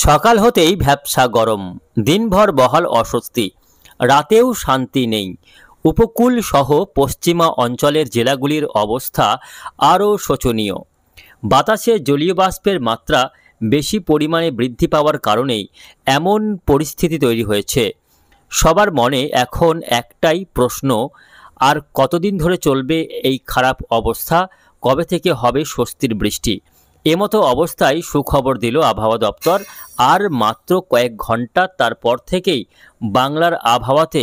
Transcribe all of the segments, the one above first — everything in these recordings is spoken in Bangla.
সকাল হতেই ভ্যাপসা গরম, দিনভর বহাল অস্বস্তি, রাতেও শান্তি নেই। উপকূল সহ পশ্চিমা অঞ্চলের জেলাগুলির অবস্থা আরও শোচনীয়। বাতাসে জলীয় বাষ্পের মাত্রা বেশি পরিমাণে বৃদ্ধি পাওয়ার কারণেই এমন পরিস্থিতি তৈরি হয়েছে। সবার মনে এখন একটাই প্রশ্ন, আর কতদিন ধরে চলবে এই খারাপ অবস্থা? কবে থেকে হবে স্বস্তির বৃষ্টি? এমতো অবস্থায় সুখবর দিল আবহাওয়া দপ্তর। আর মাত্র কয়েক ঘন্টা তারপর থেকেই বাংলার আবহাওয়াতে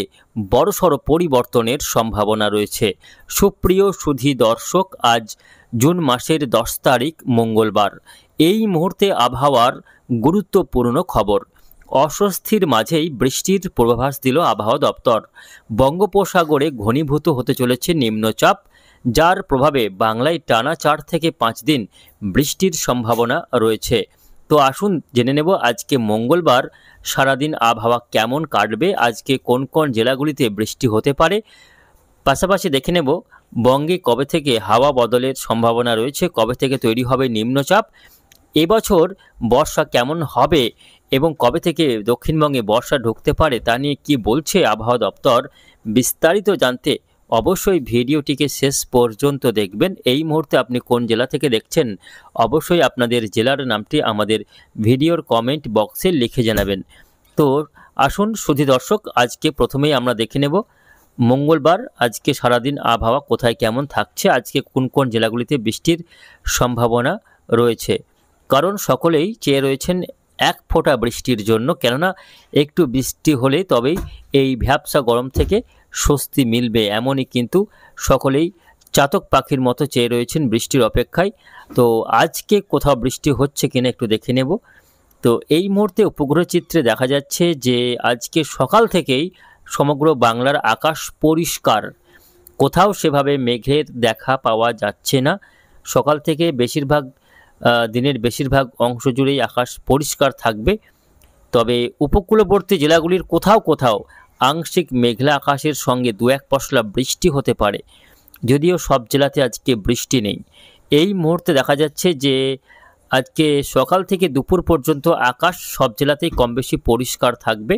বড়সড় পরিবর্তনের সম্ভাবনা রয়েছে। সুপ্রিয় সুধী দর্শক, আজ জুন মাসের 10 তারিখ মঙ্গলবার। এই মুহূর্তে আবহাওয়ার গুরুত্বপূর্ণ খবর। অস্বস্তির মাঝেই বৃষ্টির পূর্বাভাস দিল আবহাওয়া দপ্তর। বঙ্গোপসাগরে ঘনীভূত হতে চলেছে নিম্নচাপ, যার প্রভাবে বাংলায় টানা 4 থেকে 5 দিন বৃষ্টির সম্ভাবনা রয়েছে। তো আসুন জেনে নেব আজকে মঙ্গলবার সারাদিন আবহাওয়া কেমন কাটবে, আজকে কোন কোন জেলাগুলিতে বৃষ্টি হতে পারে। পাশাপাশি দেখে নেব বঙ্গে কবে থেকে হাওয়া বদলের সম্ভাবনা রয়েছে, কবে থেকে তৈরি হবে নিম্নচাপ, এবছর বর্ষা কেমন হবে এবং কবে থেকে দক্ষিণবঙ্গে বর্ষা ঢুকতে পারে তা নিয়ে কী বলছে আবহাওয়া দপ্তর। বিস্তারিত জানতে অবশ্যই ভিডিওটিকে শেষ পর্যন্ত দেখবেন। এই মুহূর্তে আপনি কোন জেলা থেকে দেখছেন অবশ্যই আপনাদের জেলার নামটি আমাদের ভিডিওর কমেন্ট বক্সে লিখে জানাবেন। তো আসুন সুধী দর্শক, আজকে প্রথমেই আমরা দেখে নেব মঙ্গলবার আজকে সারাদিন আবহাওয়া কোথায় কেমন থাকছে, আজকে কোন কোন জেলাগুলিতে বৃষ্টির সম্ভাবনা রয়েছে। কারণ সকলেই চেয়ে রয়েছেন এক ফোঁটা বৃষ্টির জন্য, কেননা একটু বৃষ্টি হলে তবেই এই ভ্যাপসা গরম থেকে স্বস্তি মিলবে, এমনই কিন্তু সকলেই চাতক পাখির মতো চেয়ে রয়েছেন বৃষ্টির অপেক্ষায়। তো আজকে কোথাও বৃষ্টি হচ্ছে কিনা একটু দেখে নেব। তো এই মুহূর্তে উপগ্রহ চিত্রে দেখা যাচ্ছে যে আজকে সকাল থেকেই সমগ্র বাংলার আকাশ পরিষ্কার, কোথাও সেভাবে মেঘের দেখা পাওয়া যাচ্ছে না। সকাল থেকে দিনের বেশিরভাগ অংশ জুড়েই আকাশ পরিষ্কার থাকবে। তবে উপকূলবর্তী জেলাগুলির কোথাও কোথাও আংশিক মেঘলা আকাশের সঙ্গে 2-1 পশলা বৃষ্টি হতে পারে, যদিও সব জেলাতে আজকে বৃষ্টি নেই। এই মুহূর্তে দেখা যাচ্ছে যে আজকে সকাল থেকে দুপুর পর্যন্ত আকাশ সব জেলাতেই কম বেশি পরিষ্কার থাকবে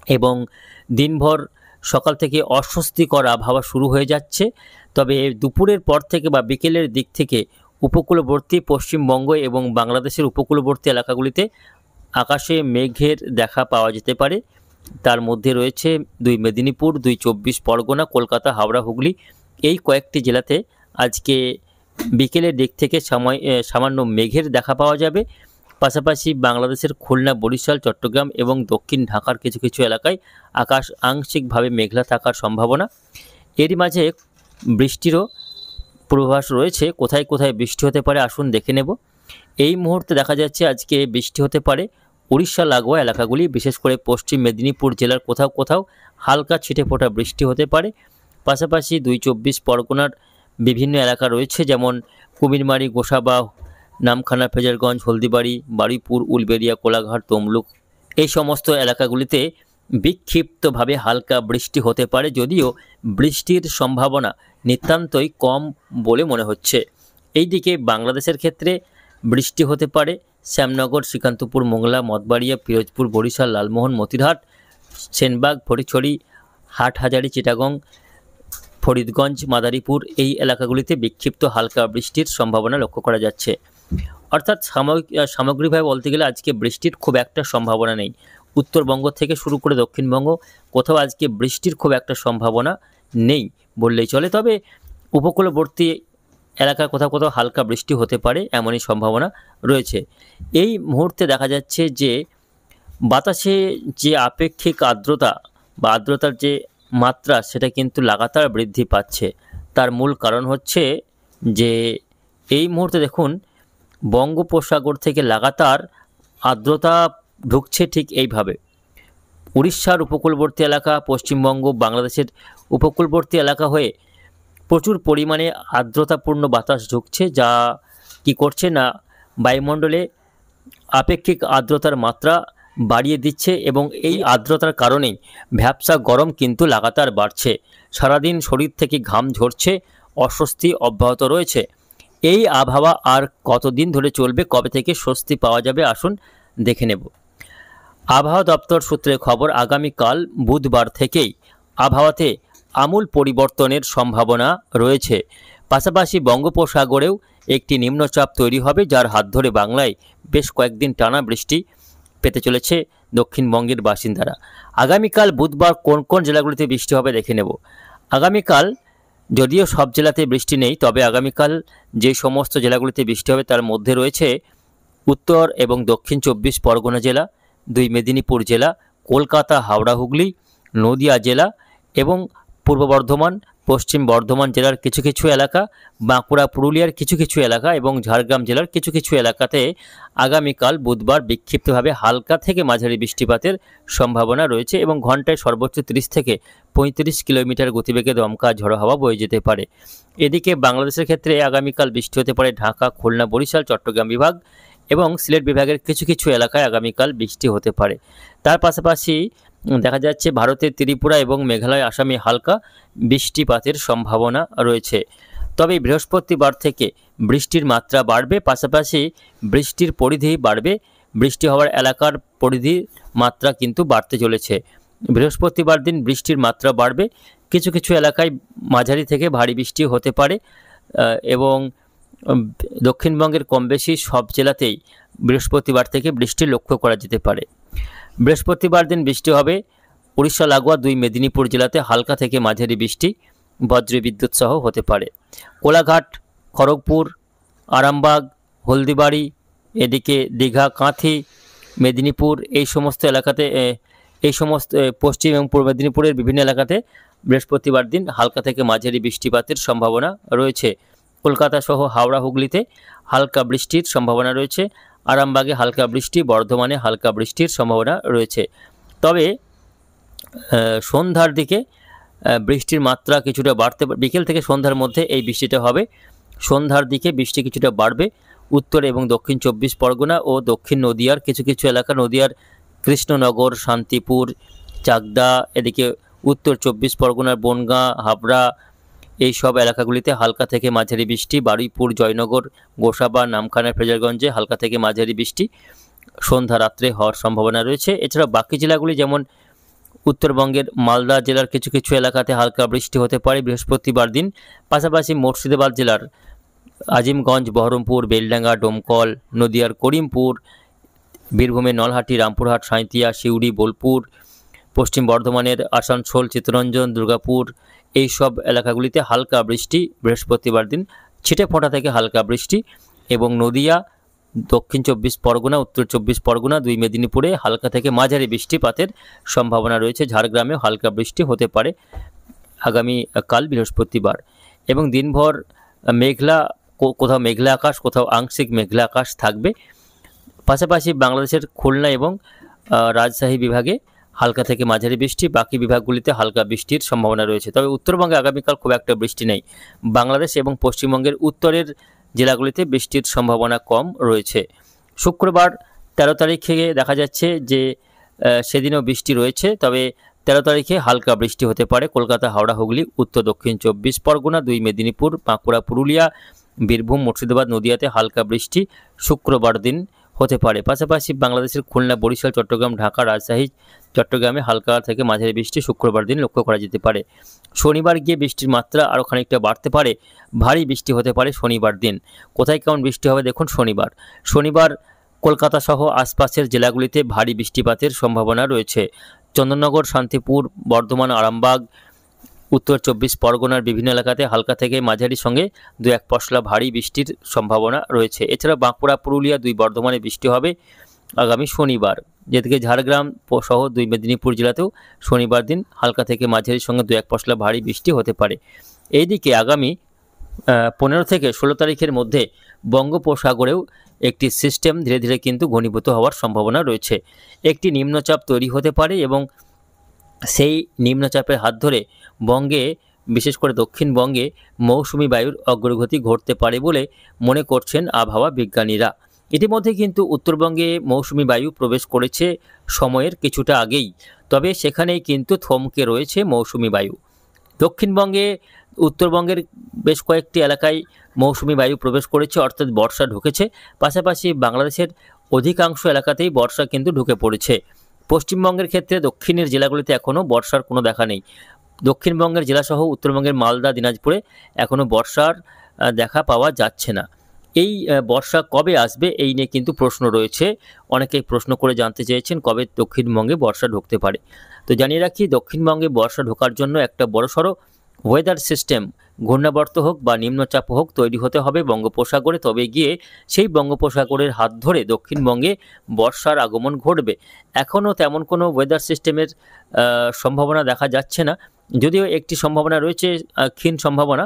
এবং দিনভর সকাল থেকে অস্বস্তিকর আবহাওয়া শুরু হয়ে যাচ্ছে। তবে দুপুরের পর থেকে বা বিকেলের দিক থেকে উপকূলবর্তী পশ্চিমবঙ্গ এবং বাংলাদেশের উপকূলবর্তী এলাকাগুলিতে আকাশে মেঘের দেখা পাওয়া যেতে পারে। তার মধ্যে রয়েছে 2 মেদিনীপুর, 2 24 পরগনা, কলকাতা, হাওড়া, হুগলি, এই কয়েকটি জেলাতে আজকে বিকেলের দিক থেকে সামান্য মেঘের দেখা পাওয়া যাবে। পাশাপাশি বাংলাদেশের খুলনা, বরিশাল, চট্টগ্রাম এবং দক্ষিণ ঢাকার কিছু কিছু এলাকায় আকাশ আংশিকভাবে মেঘলা থাকার সম্ভাবনা। এরই মাঝে বৃষ্টিরও পূর্বাভাস রয়েছে। কোথায় কোথায় বৃষ্টি হতে পারে আসুন দেখে নেব। এই মুহূর্তে দেখা যাচ্ছে আজকে বৃষ্টি হতে পারে উড়িষ্যা লাগোয়া এলাকাগুলি, বিশেষ করে পশ্চিম মেদিনীপুর জেলার কোথাও কোথাও হালকা ছিটেফোঁটা বৃষ্টি হতে পারে। পাশাপাশি 2 24 পরগনার বিভিন্ন এলাকা রয়েছে, যেমন কুমিরমারি, গোসাবা, নামখানা, ফেজারগঞ্জ, হলদিবাড়ি, বারুইপুর, উলবেড়িয়া, কোলাঘাট, তমলুক, এই সমস্ত এলাকাগুলিতে বিক্ষিপ্তভাবে হালকা বৃষ্টি হতে পারে, যদিও বৃষ্টির সম্ভাবনা নিতান্তই কম বলে মনে হচ্ছে। এইদিকে বাংলাদেশের ক্ষেত্রে বৃষ্টি হতে পারে শ্যামনগর, শ্রীকান্তপুর, মোংলা, মঠবাড়িয়া, পিরোজপুর, বরিশাল, লালমোহন, মতিরহাট, সেনবাগ, ফটিকছড়ি, হাটহাজারী, চিটাগং, ফরিদগঞ্জ, মাদারীপুর, এই এলাকাগুলিতে বিক্ষিপ্ত হালকা বৃষ্টির সম্ভাবনা লক্ষ্য করা যাচ্ছে। অর্থাৎ সামগ্রিকভাবে বলতে গেলে আজকে বৃষ্টির খুব একটা সম্ভাবনা নেই। উত্তরবঙ্গ থেকে শুরু করে দক্ষিণবঙ্গ কোথাও আজকে বৃষ্টির খুব একটা সম্ভাবনা নেই বললেই চলে। তবে উপকূলবর্তী এলাকায় কোথাও কোথাও হালকা বৃষ্টি হতে পারে, এমনই সম্ভাবনা রয়েছে। এই মুহূর্তে দেখা যাচ্ছে যে বাতাসে যে আপেক্ষিক আর্দ্রতা বা আর্দ্রতার যে মাত্রা সেটা কিন্তু লাগাতার বৃদ্ধি পাচ্ছে। তার মূল কারণ হচ্ছে যে এই মুহূর্তে দেখুন বঙ্গোপসাগর থেকে লাগাতার আর্দ্রতা ঢুকছে ঠিক এইভাবে। উড়িষ্যার উপকূলবর্তী এলাকা, পশ্চিমবঙ্গ, বাংলাদেশের উপকূলবর্তী এলাকা হয়ে প্রচুর পরিমাণে আর্দ্রতাপূর্ণ বাতাস ঢুকছে, যা কি করছে না বায়ুমণ্ডলে আপেক্ষিক আর্দ্রতার মাত্রা বাড়িয়ে দিচ্ছে এবং এই আর্দ্রতার কারণেই ভ্যাপসা গরম কিন্তু লাগাতার বাড়ছে। সারাদিন শরীর থেকে ঘাম ঝরছে, অস্বস্তি অব্যাহত রয়েছে। এই আবহাওয়া আর কতদিন ধরে চলবে, কবে থেকে স্বস্তি পাওয়া যাবে আসুন দেখে নেব। আবহাওয়া দপ্তর সূত্রে খবর, আগামীকাল বুধবার থেকেই আবহাওয়াতে আমূল পরিবর্তনের সম্ভাবনা রয়েছে। পাশাপাশি বঙ্গোপসাগরেও একটি নিম্নচাপ তৈরি হবে, যার হাত ধরে বাংলায় বেশ কয়েকদিন টানা বৃষ্টি পেতে চলেছে দক্ষিণবঙ্গের বাসিন্দারা। আগামীকাল বুধবার কোন কোন জেলাগুলিতে বৃষ্টি হবে দেখে নেব। আগামীকাল যদিও সব জেলাতে বৃষ্টি নেই, তবে আগামীকাল যে সমস্ত জেলাগুলিতে বৃষ্টি হবে তার মধ্যে রয়েছে উত্তর এবং দক্ষিণ 24 পরগনা জেলা, 2 মেদিনীপুর জেলা, কলকাতা, হাওড়া, হুগলি, নদিয়া জেলা এবং পূর্ব বর্ধমান, পশ্চিম বর্ধমান জেলার কিছু কিছু এলাকা, বাঁকুড়া, পুরুলিয়ার কিছু কিছু এলাকা এবং ঝাড়গ্রাম জেলার কিছু কিছু এলাকাতে আগামীকাল বুধবার বিক্ষিপ্তভাবে হালকা থেকে মাঝারি বৃষ্টিপাতের সম্ভাবনা রয়েছে এবং ঘন্টায় সর্বোচ্চ 30 থেকে 35 কিলোমিটার গতিবেগে দমকা ঝড়ো হাওয়া বয়ে যেতে পারে। এদিকে বাংলাদেশের ক্ষেত্রে আগামীকাল বৃষ্টি হতে পারে ঢাকা, খুলনা, বরিশাল, চট্টগ্রাম বিভাগ এবং সিলেট বিভাগের কিছু কিছু এলাকায় আগামীকাল বৃষ্টি হতে পারে। তার পাশাপাশি দেখা যাচ্ছে ভারতের ত্রিপুরা এবং মেঘালয়, আসামে হালকা বৃষ্টিপাতের সম্ভাবনা রয়েছে। তবে বৃহস্পতিবার থেকে বৃষ্টির মাত্রা বাড়বে, পাশাপাশি বৃষ্টির পরিধি বাড়বে, বৃষ্টি হওয়ার এলাকার পরিধির মাত্রা কিন্তু বাড়তে চলেছে। বৃহস্পতিবার দিন বৃষ্টির মাত্রা বাড়বে, কিছু কিছু এলাকায় মাঝারি থেকে ভারী বৃষ্টি হতে পারে এবং দক্ষিণবঙ্গের কম বেশি সব জেলাতেই বৃহস্পতিবার থেকে বৃষ্টি লক্ষ্য করা যেতে পারে। বৃহস্পতিবার দিন বৃষ্টি হবে উড়িষ্যা লাগোয়া 2 মেদিনীপুর জেলাতে হালকা থেকে মাঝারি বৃষ্টি, বজ্রবিদ্যুৎ সহ হতে পারে। কোলাঘাট, খড়গপুর, আরামবাগ, হলদিবাড়ি, এদিকে দীঘা, কাঁথি, মেদিনীপুর এই সমস্ত এলাকাতে এই সমস্ত পশ্চিম এবং পূর্ব মেদিনীপুরের বিভিন্ন এলাকাতে বৃহস্পতিবার দিন হালকা থেকে মাঝারি বৃষ্টিপাতের সম্ভাবনা রয়েছে। কলকাতা সহ হাওড়া, হুগলিতে হালকা বৃষ্টির সম্ভাবনা রয়েছে। আরামবাগে হালকা বৃষ্টি, বর্ধমানে হালকা বৃষ্টির সম্ভাবনা রয়েছে। তবে সন্ধ্যার দিকে বৃষ্টির মাত্রা কিছুটা বাড়তে, বিকেল থেকে সন্ধ্যার মধ্যে এই বৃষ্টিটা হবে। সন্ধ্যার দিকে বৃষ্টি কিছুটা বাড়বে উত্তর এবং দক্ষিণ 24 পরগনা ও দক্ষিণ নদিয়ার কিছু কিছু এলাকা, নদিয়ার কৃষ্ণনগর, শান্তিপুর, চাকদা, এদিকে উত্তর 24 পরগনার বনগাঁ, হাবড়া এই সব এলাকাগুলিতে হালকা থেকে মাঝারি বৃষ্টি, বারুইপুর, জয়নগর, গোসাবা, নামখানা, ফ্রেজারগঞ্জে হালকা থেকে মাঝারি বৃষ্টি সন্ধ্যা রাত্রে হওয়ার সম্ভাবনা রয়েছে। এছাড়া বাকি জেলাগুলি যেমন উত্তরবঙ্গের মালদা জেলার কিছু কিছু এলাকাতে হালকা বৃষ্টি হতে পারে বৃহস্পতিবার দিন। পাশাপাশি মুর্শিদাবাদ জেলার আজিমগঞ্জ, বহরমপুর, বেলডাঙ্গা, ডোমকল, নদিয়ার করিমপুর, বীরভূমের নলহাটি, রামপুরহাট, সাঁইথিয়া, সিউড়ি, বোলপুর, পশ্চিম বর্ধমানের আসানসোল, চিত্তরঞ্জন, দুর্গাপুর এই সব এলাকাগুলিতে হালকা বৃষ্টি বৃহস্পতিবার দিন, ছিটে ফোঁটা থেকে হালকা বৃষ্টি এবং নদিয়া, দক্ষিণ 24 পরগনা, উত্তর 24 পরগনা, 2 মেদিনীপুরে হালকা থেকে মাঝারি বৃষ্টিপাতের সম্ভাবনা রয়েছে। ঝাড়গ্রামেও হালকা বৃষ্টি হতে পারে আগামীকাল বৃহস্পতিবার এবং দিনভর মেঘলা, কোথাও মেঘলা আকাশ, কোথাও আংশিক মেঘলা আকাশ থাকবে। পাশাপাশি বাংলাদেশের খুলনা এবং রাজশাহী বিভাগে হালকা থেকে মাঝারি বৃষ্টি, বাকি বিভাগগুলিতে হালকা বৃষ্টির সম্ভাবনা রয়েছে। তবে উত্তরবঙ্গে আগামীকাল খুব একটা বৃষ্টি নেই। বাংলাদেশ এবং পশ্চিমবঙ্গের উত্তরের জেলাগুলিতে বৃষ্টির সম্ভাবনা কম রয়েছে। শুক্রবার 13 তারিখে দেখা যাচ্ছে যে সেদিনও বৃষ্টি রয়েছে, তবে 13 তারিখে হালকা বৃষ্টি হতে পারে কলকাতা, হাওড়া, হুগলি, উত্তর দক্ষিণ 24 পরগনা, 2 মেদিনীপুর, বাঁকুড়া, পুরুলিয়া, বীরভূম, মুর্শিদাবাদ, নদিয়াতে হালকা বৃষ্টি শুক্রবার দিন হতে পারে। পাশাপাশি বাংলাদেশের খুলনা, বরিশাল, চট্টগ্রাম, ঢাকা, রাজশাহী, চট্টগ্রামে হালকা থেকে মাঝারি বৃষ্টি শুক্রবার দিন লক্ষ্য করা যেতে পারে। শনিবার গিয়ে বৃষ্টির মাত্রা আরও খানিকটা বাড়তে পারে, ভারী বৃষ্টি হতে পারে শনিবার দিন। কোথায় কেমন বৃষ্টি হবে দেখুন। শনিবার কলকাতা সহ আশপাশের জেলাগুলিতে ভারী বৃষ্টিপাতের সম্ভাবনা রয়েছে। চন্দননগর, শান্তিপুর, বর্ধমান, আরামবাগ, উত্তর 24 পরগনার বিভিন্ন এলাকাতে হালকা থেকে মাঝারি সঙ্গে 2-1 পশলা ভারী বৃষ্টির সম্ভাবনা রয়েছে। এছাড়া বাঁকুড়া, পুরুলিয়া, 2 বর্ধমানে বৃষ্টি হবে আগামী শনিবার। যেদিকে ঝাড়গ্রাম সহ 2 মেদিনীপুর জেলাতেও শনিবার দিন হালকা থেকে মাঝারির সঙ্গে 2-1 পশলা ভারী বৃষ্টি হতে পারে। এইদিকে আগামী 15 থেকে 16 তারিখের মধ্যে বঙ্গোপসাগরেও একটি সিস্টেম ধীরে ধীরে কিন্তু ঘনীভূত হওয়ার সম্ভাবনা রয়েছে। একটি নিম্নচাপ তৈরি হতে পারে এবং সেই নিম্নচাপের হাত ধরে বঙ্গে, বিশেষ করে দক্ষিণবঙ্গে মৌসুমি বায়ুর অগ্রগতি ঘটতে পারে বলে মনে করছেন আবহাওয়া বিজ্ঞানীরা। ইতিমধ্যে কিন্তু উত্তরবঙ্গে মৌসুমি বায়ু প্রবেশ করেছে সময়ের কিছুটা আগেই, তবে সেখানেই কিন্তু থমকে রয়েছে মৌসুমি বায়ু। দক্ষিণবঙ্গে, উত্তরবঙ্গের বেশ কয়েকটি এলাকায় মৌসুমি বায়ু প্রবেশ করেছে, অর্থাৎ বর্ষা ঢুকেছে। পাশাপাশি বাংলাদেশের অধিকাংশ এলাকাতেই বর্ষা কিন্তু ঢুকে পড়েছে। পশ্চিমবঙ্গের ক্ষেত্রে দক্ষিণের জেলাগুলিতে এখনও বর্ষার কোনো দেখা নেই। দক্ষিণবঙ্গের জেলাসহ উত্তরবঙ্গের মালদা, দিনাজপুরে এখনও বর্ষার দেখা পাওয়া যাচ্ছে না। এই বর্ষা কবে আসবে এই নিয়ে কিন্তু প্রশ্ন রয়েছে। অনেকেই প্রশ্ন করে জানতে চেয়েছেন কবে দক্ষিণবঙ্গে বর্ষা ঢুকতে পারে। তো জানিয়ে রাখি, দক্ষিণবঙ্গে বর্ষা ঢোকার জন্য একটা বড়সড় ওয়েদার সিস্টেম, ঘূর্ণাবর্ত হোক বা নিম্নচাপ হোক, তৈরি হতে হবে বঙ্গোপসাগরে। তবে গিয়ে সেই বঙ্গোপসাগরের হাত ধরে দক্ষিণবঙ্গে বর্ষার আগমন ঘটবে। এখনও তেমন কোনো ওয়েদার সিস্টেমের সম্ভাবনা দেখা যাচ্ছে না, যদিও একটি সম্ভাবনা রয়েছে, ক্ষীণ সম্ভাবনা।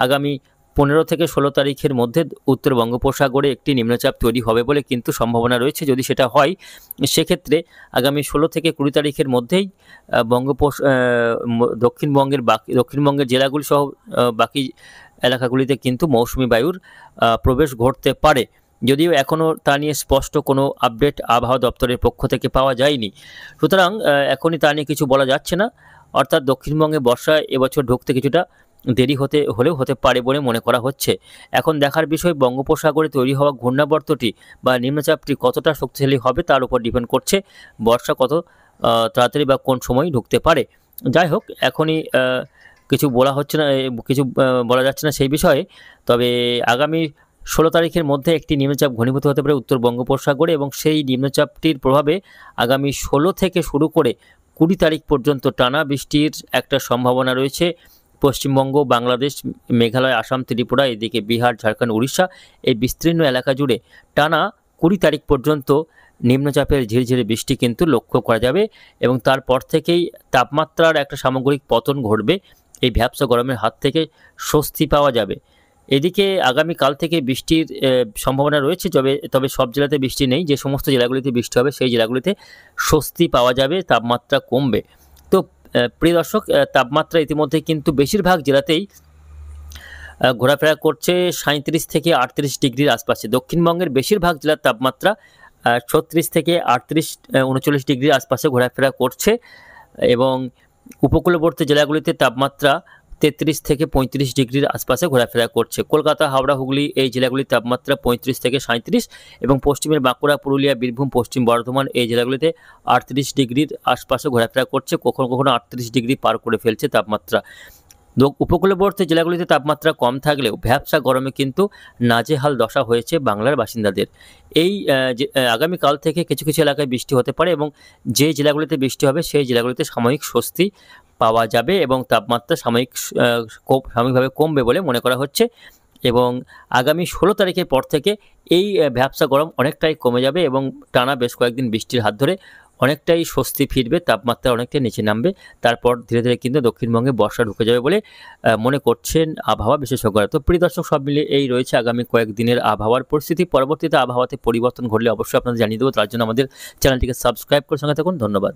আগামী 15 থেকে 16 তারিখের মধ্যে উত্তর বঙ্গোপসাগরে একটি নিম্নচাপ তৈরি হবে বলে কিন্তু সম্ভাবনা রয়েছে। যদি সেটা হয়, সেক্ষেত্রে আগামী 16 থেকে 20 তারিখের মধ্যেই দক্ষিণবঙ্গের জেলাগুলি সহ বাকি এলাকাগুলিতে কিন্তু মৌসুমি বায়ুর প্রবেশ ঘটতে পারে। যদিও এখনও তা নিয়ে স্পষ্ট কোনো আপডেট আবহাওয়া দপ্তরের পক্ষ থেকে পাওয়া যায়নি, সুতরাং এখনই তা নিয়ে কিছু বলা যাচ্ছে না। অর্থাৎ দক্ষিণবঙ্গে বর্ষা এবছর ঢুকতে কিছুটা দেরি হলেও হতে পারে বলে মনে করা হচ্ছে। এখন দেখার বিষয়, বঙ্গোপসাগরে তৈরি হওয়া ঘূর্ণাবর্তটি বা নিম্নচাপটি কতটা শক্তিশালী হবে তার উপর ডিপেন্ড করছে বর্ষা কত তাড়াতাড়ি বা কোন সময় ঢুকতে পারে। যাই হোক, এখনই কিছু বলা যাচ্ছে না সেই বিষয়ে। তবে আগামী 16 তারিখের মধ্যে একটি নিম্নচাপ ঘনীভূত হতে পারে উত্তর বঙ্গোপসাগরে, এবং সেই নিম্নচাপটির প্রভাবে আগামী 16 থেকে শুরু করে 20 তারিখ পর্যন্ত টানা বৃষ্টির একটা সম্ভাবনা রয়েছে। পশ্চিমবঙ্গ, বাংলাদেশ, মেঘালয়, আসাম, ত্রিপুরা, এদিকে বিহার, ঝাড়খণ্ড, উড়িষ্যা, এই বিস্তীর্ণ এলাকা জুড়ে টানা 20 তারিখ পর্যন্ত নিম্নচাপের ঝিরঝিরে বৃষ্টি কিন্তু লক্ষ্য করা যাবে, এবং তারপর থেকেই তাপমাত্রার একটা সামগ্রিক পতন ঘটবে। এই ভ্যাপসা গরমের হাত থেকে স্বস্তি পাওয়া যাবে। এদিকে আগামীকাল থেকে বৃষ্টির সম্ভাবনা রয়েছে, তবে সব জেলাতে বৃষ্টি নেই। যে সমস্ত জেলাগুলিতে বৃষ্টি হবে সেই জেলাগুলিতে স্বস্তি পাওয়া যাবে, তাপমাত্রা কমবে। তো প্রিয় দর্শক, তাপমাত্রা ইতিমধ্যে কিন্তু বেশিরভাগ জেলাতেই ঘোরাফেরা করছে 37 থেকে 38 ডিগ্রির আশপাশে। দক্ষিণবঙ্গের বেশিরভাগ জেলার তাপমাত্রা 36 থেকে 39 ডিগ্রির আশপাশে ঘোরাফেরা করছে, এবং উপকূলবর্তী জেলাগুলিতে তাপমাত্রা 33 থেকে 35 ডিগ্রির আশপাশে ঘোরাফেরা করছে। কলকাতা, হাওড়া, হুগলি এই জেলাগুলির তাপমাত্রা 35 থেকে 37, এবং পশ্চিমের বাঁকুড়া, পুরুলিয়া, বীরভূম, পশ্চিম বর্ধমান এই জেলাগুলিতে 38 ডিগ্রির আশপাশে ঘোরাফেরা করছে। কখনো কখনো 38 ডিগ্রি পার করে ফেলছে তাপমাত্রা। উপকূলবর্তী জেলাগুলিতে তাপমাত্রা কম থাকলেও ভ্যাপসা গরমে কিন্তু নাজেহাল দশা হয়েছে বাংলার বাসিন্দাদের। এই আগামীকাল থেকে কিছু কিছু এলাকায় বৃষ্টি হতে পারে, এবং যে জেলাগুলিতে বৃষ্টি হবে সেই জেলাগুলিতে সাময়িক স্বস্তি পাওয়া যাবে, এবং তাপমাত্রা সাময়িকভাবে কমবে বলে মনে করা হচ্ছে। এবং আগামী 16 তারিখের পর থেকে এই ভ্যাপসা গরম অনেকটাই কমে যাবে, এবং টানা বেশ কয়েকদিন বৃষ্টির হাত ধরে অনেকটাই স্বস্তি ফিরবে, তাপমাত্রা অনেকটাই নিচে নামবে। তারপর ধীরে ধীরে কিন্তু দক্ষিণবঙ্গে বর্ষা ঢুকে যাবে বলে মনে করছেন আবহাওয়া বিশেষজ্ঞরা। তো প্রিয় দর্শক, সব মিলিয়ে এই রয়েছে আগামী কয়েকদিনের আবহাওয়ার পরিস্থিতি। পরবর্তীতে আবহাওয়াতে পরিবর্তন ঘটলে অবশ্যই আপনাদের জানিয়ে দেবো। তার জন্য আমাদের চ্যানেলটিকে সাবস্ক্রাইব করে সঙ্গে থাকুন। ধন্যবাদ।